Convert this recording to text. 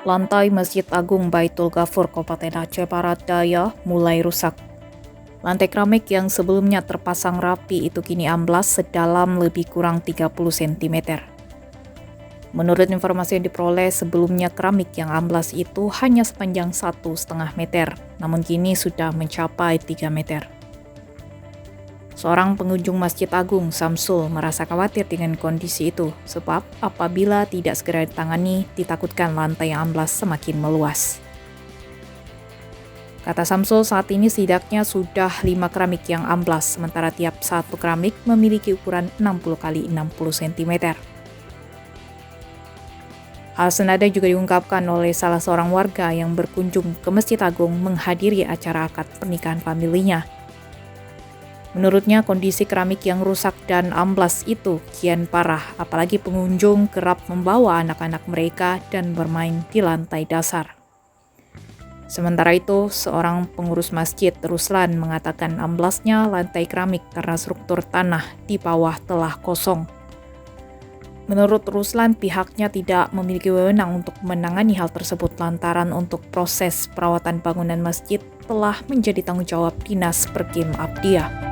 Lantai Masjid Agung Baitul Ghafur Kabupaten Aceh Barat Daya mulai rusak. Lantai keramik yang sebelumnya terpasang rapi itu kini amblas sedalam lebih kurang 30 cm. Menurut informasi yang diperoleh, sebelumnya keramik yang amblas itu hanya sepanjang 1,5 meter, namun kini sudah mencapai 3 meter. Seorang pengunjung Masjid Agung, Samsul, merasa khawatir dengan kondisi itu, sebab apabila tidak segera ditangani, ditakutkan lantai yang amblas semakin meluas. Kata Samsul, saat ini setidaknya sudah 5 keramik yang amblas, sementara tiap satu keramik memiliki ukuran 60 x 60 cm. Hal senada juga diungkapkan oleh salah seorang warga yang berkunjung ke Masjid Agung menghadiri acara akad pernikahan familinya. Menurutnya, kondisi keramik yang rusak dan amblas itu kian parah, apalagi pengunjung kerap membawa anak-anak mereka dan bermain di lantai dasar. Sementara itu, seorang pengurus masjid, Ruslan, mengatakan amblasnya lantai keramik karena struktur tanah di bawah telah kosong. Menurut Ruslan, pihaknya tidak memiliki wewenang untuk menangani hal tersebut lantaran untuk proses perawatan bangunan masjid telah menjadi tanggung jawab Dinas Perkim Abdiyah.